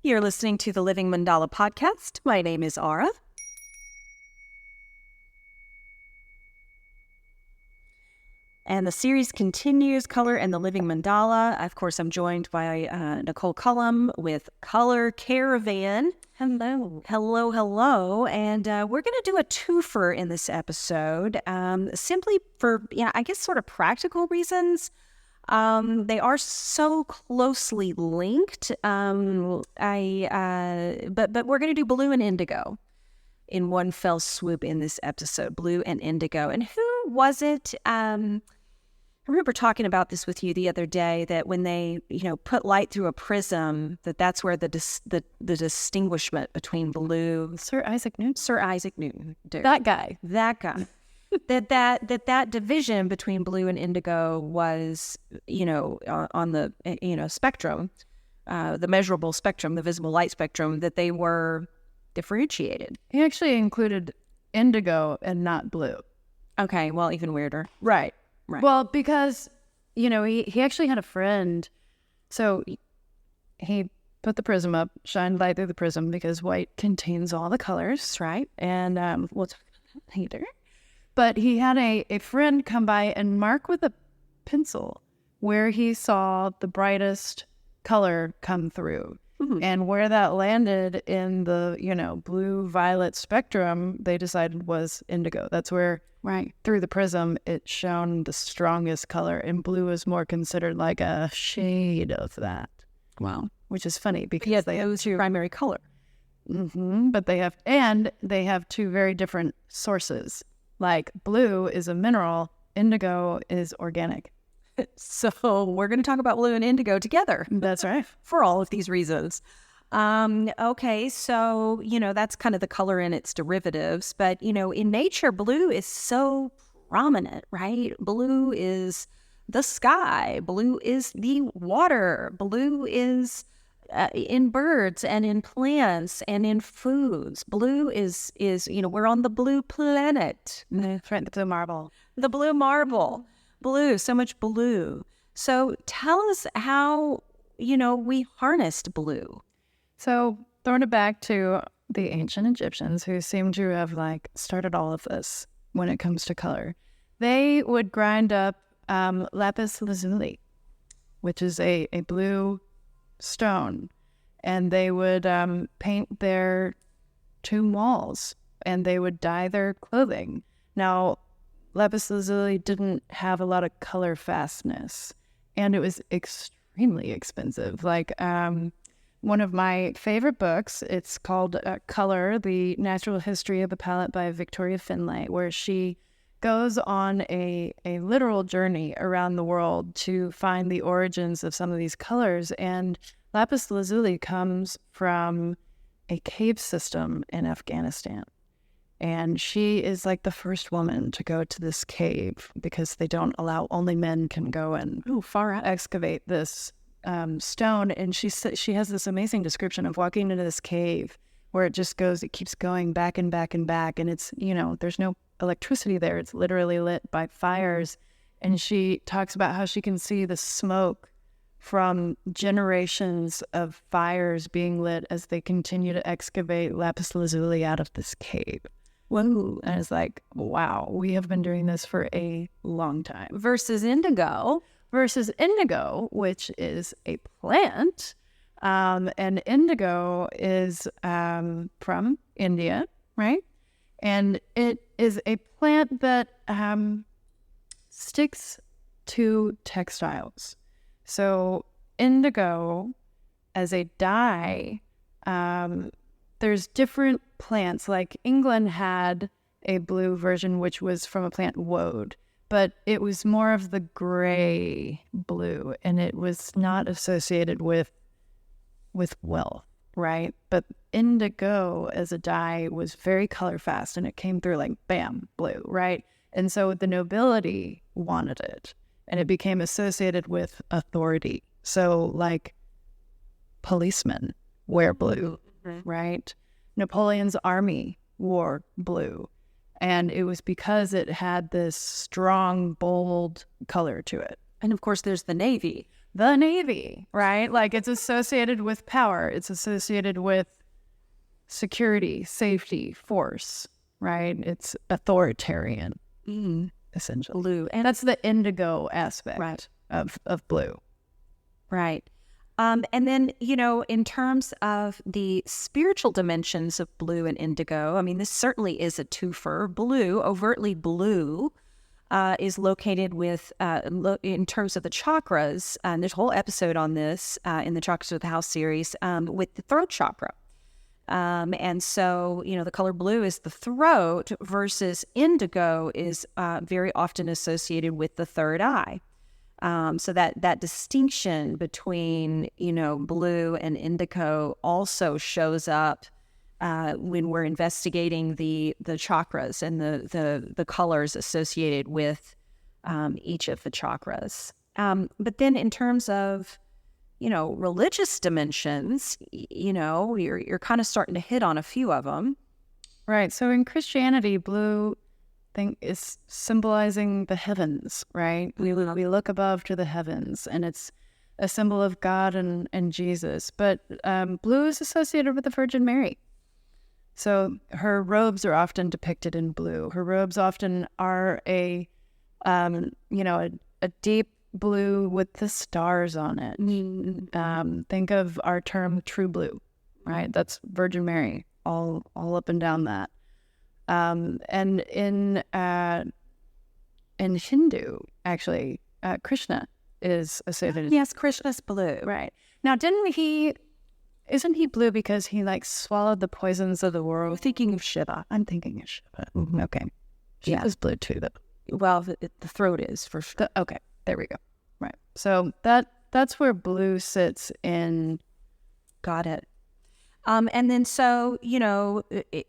You're listening to the Living Mandala podcast. My name is Ara. And the series continues, Color and the Living Mandala. Of course, I'm joined by Nicole Cullum with Color Caravan. Hello. Hello. And we're going to do a twofer in this episode, simply for, I guess sort of practical reasons. They are so closely linked. But we're going to do Blue and Indigo in one fell swoop in this episode, Blue and Indigo. And who was it? I remember talking about this with you the other day, that when they, put light through a prism, that's where the distinguishment between blue. Sir Isaac Newton. Dude. That guy. that division between blue and indigo was, on the, spectrum, the measurable spectrum, the visible light spectrum, that they were differentiated. He actually included indigo and not blue. Okay, well, even weirder. Right. Well, because, he actually had a friend. So he put the prism up, shined light through the prism because white contains all the colors, right? And we'll talk about that later. But he had a friend come by and mark with a pencil where he saw the brightest color come through. Mm-hmm. And where that landed in the, blue-violet spectrum, they decided was indigo. That's where, through the prism, it shone the strongest color. And blue is more considered like a shade of that. Wow. Which is funny because they have two primary color. Mm-hmm, but they have two very different sources. Like blue is a mineral, indigo is organic. So we're going to talk about blue and indigo together. That's right. For all of these reasons. Okay, so, that's kind of the color in its derivatives. But, in nature, blue is so prominent, right? Blue is the sky. Blue is the water. Blue is in birds and in plants and in foods. Blue is we're on the blue planet. That's right, the blue marble. The blue marble. Blue, so much blue. So tell us how, we harnessed blue. So throwing it back to the ancient Egyptians, who seem to have started all of this when it comes to color. They would grind up lapis lazuli, which is a blue stone, and they would paint their tomb walls, and they would dye their clothing. Now, lapis lazuli didn't have a lot of color fastness, and it was extremely expensive. One of my favorite books, it's called Color, The Natural History of the Palette by Victoria Finlay, where she goes on a literal journey around the world to find the origins of some of these colors. And lapis lazuli comes from a cave system in Afghanistan. And she is the first woman to go to this cave because they don't allow, only men can go and excavate this stone. And she has this amazing description of walking into this cave where it keeps going back and back and back. And it's, there's no electricity there. It's literally lit by fires. And she talks about how she can see the smoke from generations of fires being lit as they continue to excavate lapis lazuli out of this cave. Whoa. And it's wow, we have been doing this for a long time. Versus indigo, which is a plant. And indigo is from India, right? And it is a plant that sticks to textiles. So indigo as a dye, there's different plants. England had a blue version, which was from a plant woad, but it was more of the gray blue, and it was not associated with wealth, right? But indigo as a dye was very color fast, and it came through bam, blue, right? And so the nobility wanted it, and it became associated with authority. So policemen wear blue, right? Napoleon's army wore blue. And it was because it had this strong, bold color to it. And of course, there's the Navy. the Navy, right? Like it's associated with power. It's associated with security, safety, force, right? It's authoritarian, essentially. Blue. And that's the indigo aspect of blue. Right. And then, in terms of the spiritual dimensions of blue and indigo, I mean, this certainly is a twofer. Blue, overtly blue, is located with, in terms of the chakras, and there's a whole episode on this in the Chakras of the House series, with the throat chakra. And so, the color blue is the throat versus indigo is very often associated with the third eye. So that distinction between, blue and indigo also shows up when we're investigating the chakras and the colors associated with each of the chakras. But then in terms of, religious dimensions, you're kind of starting to hit on a few of them. Right. So in Christianity, blue is symbolizing the heavens, right? We look above to the heavens, and it's a symbol of God and Jesus. But blue is associated with the Virgin Mary. So her robes are often depicted in blue. Her robes often are a deep blue with the stars on it. Think of our term true blue, right? That's Virgin Mary, all up and down that. And in Hindu, actually, Krishna is associated. Yes, Krishna's blue. Right. Now, isn't he blue because he swallowed the poisons of the world? Thinking of Shiva. I'm thinking of Shiva. Mm-hmm. Okay. Shiva's blue too, though. Well, the throat is for sure. Okay. There we go. Right. So that's where blue sits in. Got it. And then so,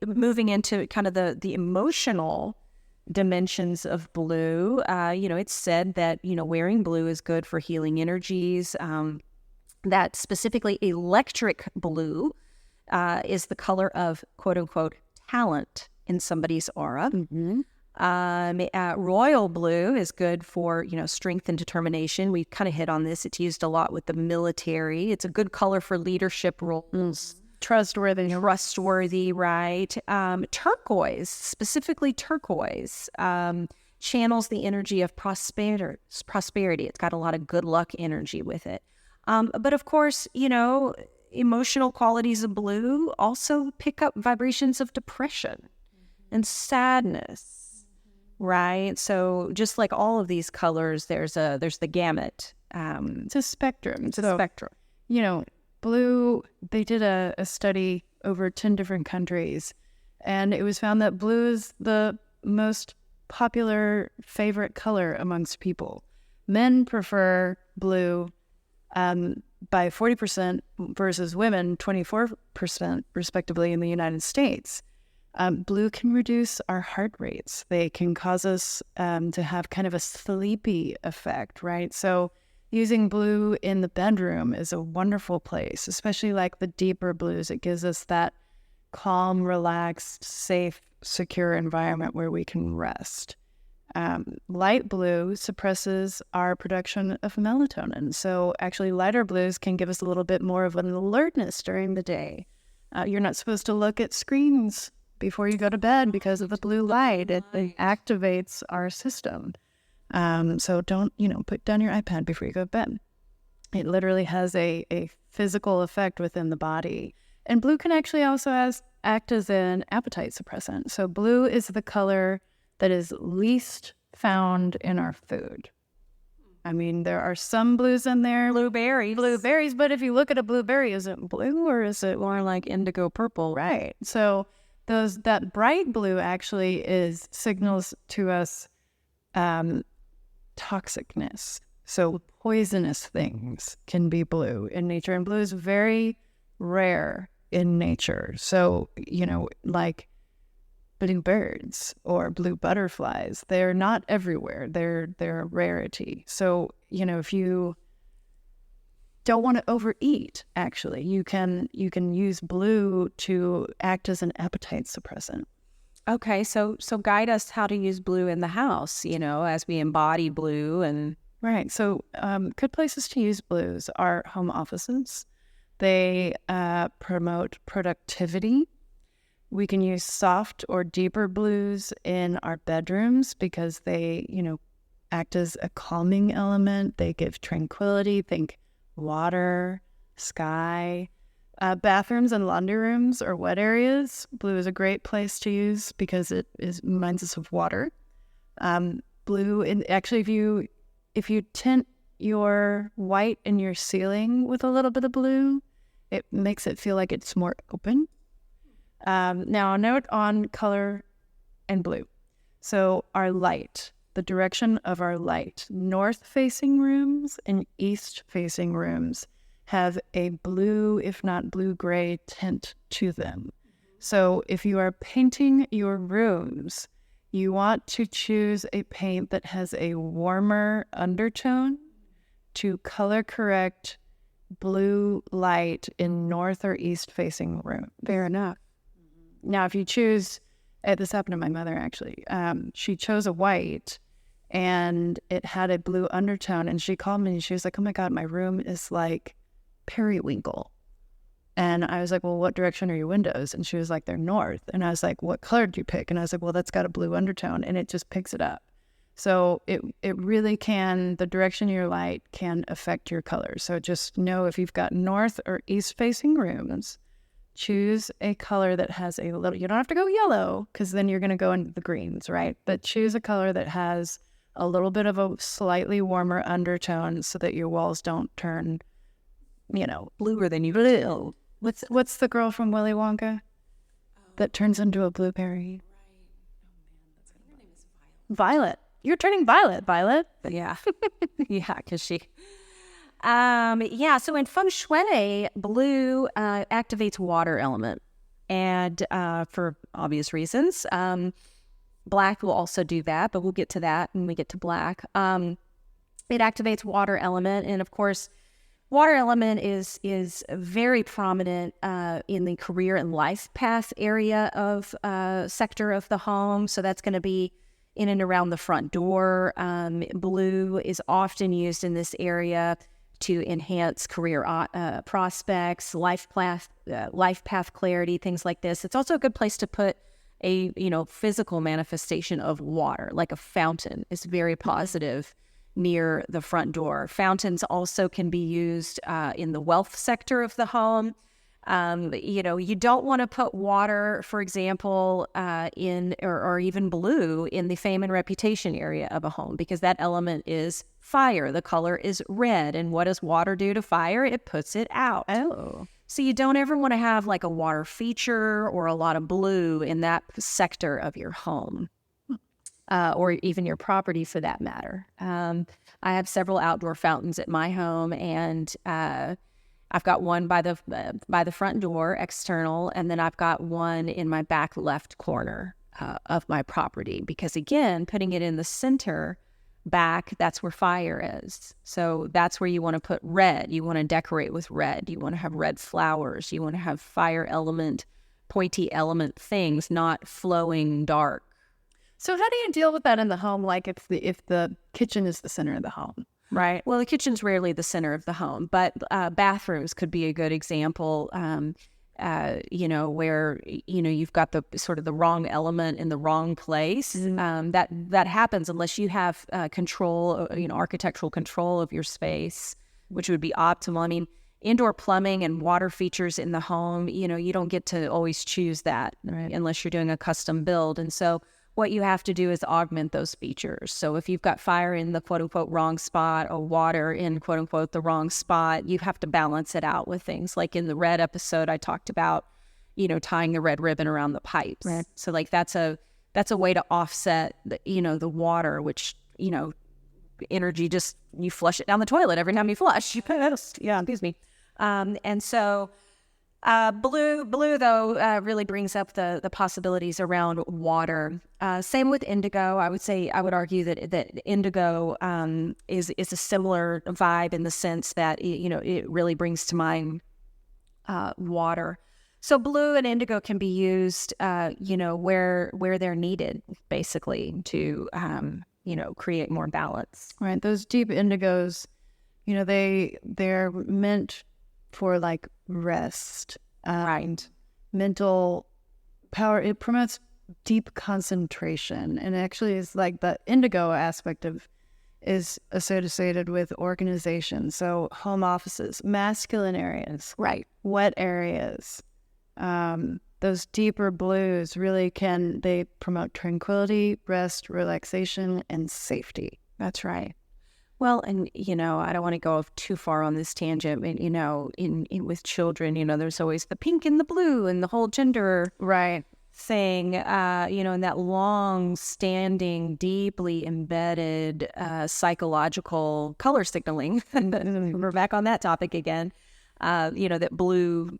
moving into kind of the emotional dimensions of blue, it's said that, wearing blue is good for healing energies, that specifically electric blue is the color of quote unquote talent in somebody's aura. Royal blue is good for, strength and determination. We kind of hit on this. It's used a lot with the military. It's a good color for leadership roles. Trustworthy, right? Turquoise, specifically turquoise, channels the energy of prosperity. It's got a lot of good luck energy with it. But of course, emotional qualities of blue also pick up vibrations of depression and sadness, right? So just like all of these colors, there's the gamut. It's a spectrum. It's a spectrum. Blue, they did a study over 10 different countries, and it was found that blue is the most popular favorite color amongst people. Men prefer blue by 40% versus women 24% respectively in the United States. Blue can reduce our heart rates. They can cause us to have kind of a sleepy effect, right? So using blue in the bedroom is a wonderful place, especially the deeper blues. It gives us that calm, relaxed, safe, secure environment where we can rest. Light blue suppresses our production of melatonin. So actually lighter blues can give us a little bit more of an alertness during the day. You're not supposed to look at screens before you go to bed because of the blue light. It activates our system. So don't, put down your iPad before you go to bed. It literally has a physical effect within the body. And blue can actually also act as an appetite suppressant. So blue is the color that is least found in our food. I mean, there are some blues in there. Blueberries. But if you look at a blueberry, is it blue or is it more like indigo purple? Right. So that bright blue actually signals to us toxicness. So poisonous things can be blue in nature, and blue is very rare in nature. So, like blue birds or blue butterflies, they're not everywhere. They're a rarity. So, if you don't want to overeat, actually, you can use blue to act as an appetite suppressant. Okay, so guide us how to use blue in the house, as we embody blue and Right. So, good places to use blues are home offices. They promote productivity. We can use soft or deeper blues in our bedrooms because they, act as a calming element. They give tranquility. Think water, sky. Bathrooms and laundry rooms or wet areas. Blue is a great place to use because it reminds us of water. Blue, and actually, if you tint your white in your ceiling with a little bit of blue, it makes it feel like it's more open. Now, a note on color and blue. So our light, the direction of our light, north-facing rooms and east-facing rooms have a blue, if not blue-gray tint to them. So if you are painting your rooms, you want to choose a paint that has a warmer undertone to color correct blue light in north or east facing room. Fair enough. Now, if you choose, this happened to my mother actually. She chose a white and it had a blue undertone, and she called me and she was like, "Oh my God, my room is like periwinkle." And I was like, "Well, what direction are your windows?" And she was like, "They're north." And I was like, "What color did you pick?" And I was like, "Well, that's got a blue undertone," and it just picks it up. So it really can, the direction of your light can affect your color. So just know if you've got north or east facing rooms, choose a color that has a little, you don't have to go yellow because then you're going to go into the greens, right? But choose a color that has a little bit of a slightly warmer undertone so that your walls don't turn, Bluer than you will. What's the girl from Willy Wonka that turns into a blueberry? Violet. You're turning violet, Violet. Yeah. Yeah, because she... so in feng shui, blue activates water element. And for obvious reasons, black will also do that, but we'll get to that when we get to black. It activates water element. And of course, water element is very prominent in the career and life path area of sector of the home. So that's going to be in and around the front door. Blue is often used in this area to enhance career prospects, life path clarity, things like this. It's also a good place to put a physical manifestation of water, like a fountain is very positive near the front door. Fountains also can be used in the wealth sector of the home. You don't want to put water, for example, in or even blue in the fame and reputation area of a home, because that element is fire. The color is red. And what does water do to fire? It puts it out. Oh. So you don't ever want to have like a water feature or a lot of blue in that sector of your home. Or even your property for that matter. I have several outdoor fountains at my home, and I've got one by the front door, external, and then I've got one in my back left corner of my property. Because again, putting it in the center back, that's where fire is. So that's where you want to put red. You want to decorate with red. You want to have red flowers. You want to have fire element, pointy element things, not flowing dark. So how do you deal with that in the home? Like if the kitchen is the center of the home, right? Well, the kitchen's rarely the center of the home, but bathrooms could be a good example. Where you've got the sort of the wrong element in the wrong place. Mm-hmm. That happens unless you have control, architectural control of your space, which would be optimal. I mean, indoor plumbing and water features in the home, you don't get to always choose that, right, unless you're doing a custom build, and so what you have to do is augment those features. So if you've got fire in the quote-unquote wrong spot or water in quote-unquote the wrong spot, you have to balance it out with things. Like in the red episode, I talked about, tying the red ribbon around the pipes. Right. So like that's a way to offset the water, which, energy, just you flush it down the toilet every time you flush. Yeah, excuse me. And so blue though really brings up the possibilities around water. Same with indigo. I would argue that indigo is a similar vibe in the sense that it really brings to mind water. So blue and indigo can be used where they're needed, basically, to create more balance. Right. Those deep indigos, they're meant for like rest, Right. mental power. It promotes deep concentration, and actually is like the indigo aspect of is associated with organization. So home offices, masculine areas, Right. wet areas. Those deeper blues really they promote tranquility, rest, relaxation, and safety. That's right. Well, and I don't want to go too far on this tangent, but in with children, there's always the pink and the blue and the whole gender Right. thing, and that long-standing, deeply embedded psychological color signaling. We're back on that topic again. That blue,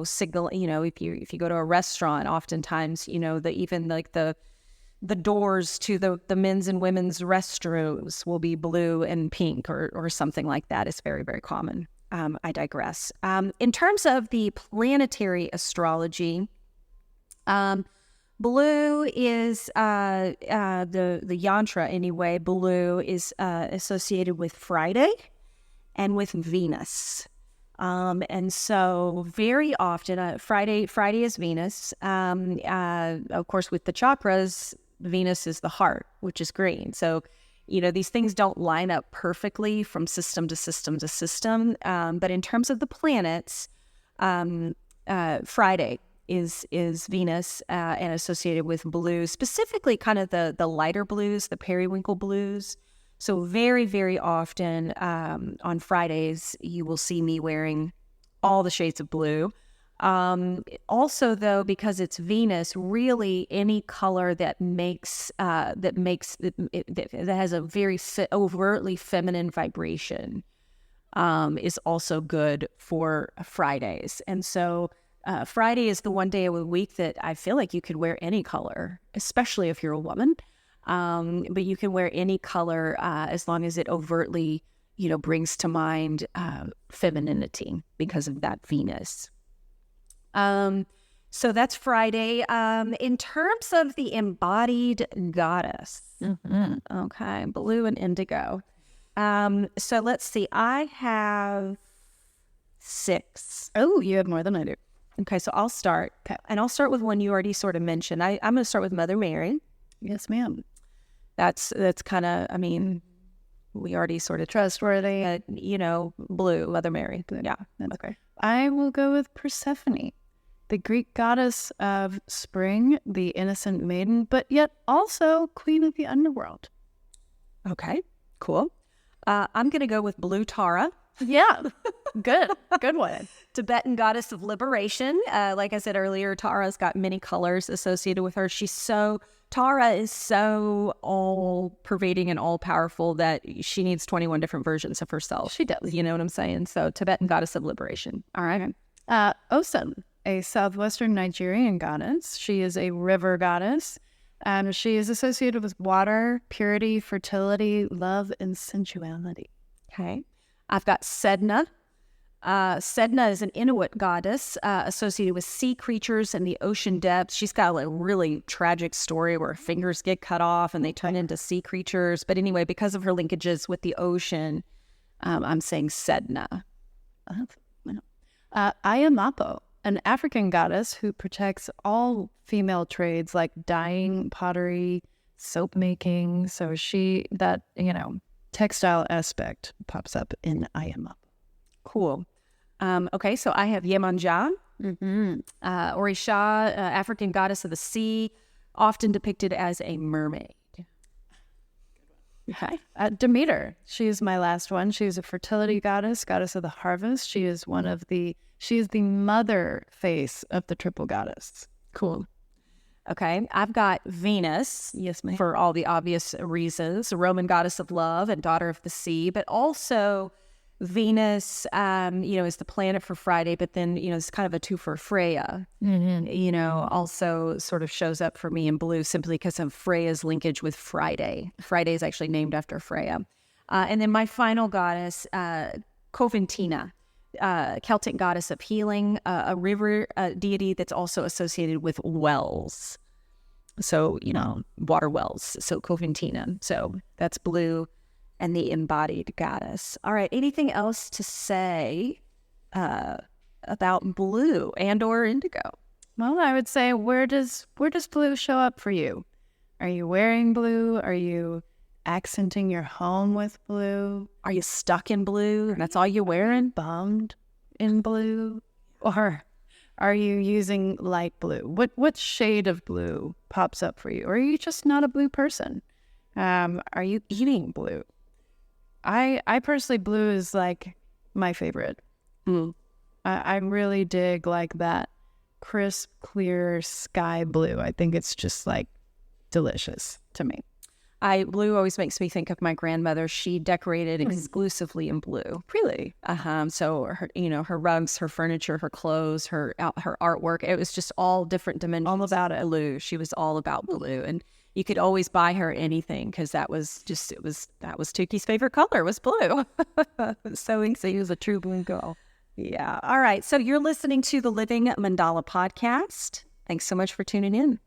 signal. If you go to a restaurant, oftentimes, even like the doors to the men's and women's restrooms will be blue and pink or something like that. It's very, very common. I digress. In terms of the planetary astrology, blue is the yantra anyway. Blue is associated with Friday and with Venus. And so very often, Friday is Venus. Of course, with the chakras, Venus is the heart, which is green. So, these things don't line up perfectly from system to system to system. But in terms of the planets, Friday is Venus and associated with blue, specifically kind of the lighter blues, the periwinkle blues. So very, very often on Fridays, you will see me wearing all the shades of blue. Also, though, because it's Venus, really any color that has a very overtly feminine vibration is also good for Fridays. And so Friday is the one day of the week that I feel like you could wear any color, especially if you're a woman. But you can wear any color as long as it overtly, brings to mind femininity because of that Venus. So that's Friday. In terms of the embodied goddess, okay, blue and indigo. So let's see. I have 6. Oh, you have more than I do. Okay, so I'll start. Okay. And I'll start with one you already sort of mentioned. I'm going to start with Mother Mary. Yes, ma'am. That's kind of, we already sort of Trustworthy. Blue, Mother Mary. Blue. Yeah. That's Okay. I will go with Persephone, the Greek goddess of spring, the innocent maiden, but yet also queen of the underworld. Okay, cool. I'm going to go with Blue Tara. Yeah, good one. Tibetan goddess of liberation. Like I said earlier, Tara's got many colors associated with her. Tara is so all-pervading and all-powerful that she needs 21 different versions of herself. She does. You know what I'm saying? So Tibetan goddess of liberation. All right. Osun, a southwestern Nigerian goddess. She is a river goddess. She is associated with water, purity, fertility, love, and sensuality. Okay. I've got Sedna. Sedna is an Inuit goddess associated with sea creatures and the ocean depths. She's got a really tragic story where her fingers get cut off and they turn into sea creatures. But anyway, because of her linkages with the ocean, I'm saying Sedna. Ayamapo, an African goddess who protects all female trades like dyeing, pottery, soap making. So textile aspect pops up in Ayamapo. Cool. Okay, so I have Yemanja, Orisha, African goddess of the sea, often depicted as a mermaid. Okay. Demeter, she's my last one. She's a fertility goddess of the harvest. She is the mother face of the triple goddess. Cool. Okay, I've got Venus. Yes, ma'am. For all the obvious reasons, Roman goddess of love and daughter of the sea, but also Venus, is the planet for Friday, but then, it's kind of a two for Freya, also sort of shows up for me in blue simply because of Freya's linkage with Friday. Friday is actually named after Freya. And then my final goddess, Coventina, Celtic goddess of healing, a river deity that's also associated with wells. So, water wells, so Coventina. So that's blue and the embodied goddess. All right. Anything else to say about blue and or indigo? Well, I would say, where does blue show up for you? Are you wearing blue? Are you accenting your home with blue? Are you stuck in blue? That's all you're wearing? Bummed in blue? Or are you using light blue? What shade of blue pops up for you? Or are you just not a blue person? Are you eating blue? I personally, blue is like my favorite. I really dig like that crisp, clear sky blue. I think it's just like delicious to me. Blue always makes me think of my grandmother. She decorated exclusively in blue. Really? So her rugs, her furniture, her clothes, her artwork. It was just all different dimensions. All about it. Blue. She was all about blue, and you could always buy her anything because that was Tuki's favorite color was blue. So easy. She was a true blue girl. Yeah. All right. So you're listening to the Living Mandala podcast. Thanks so much for tuning in.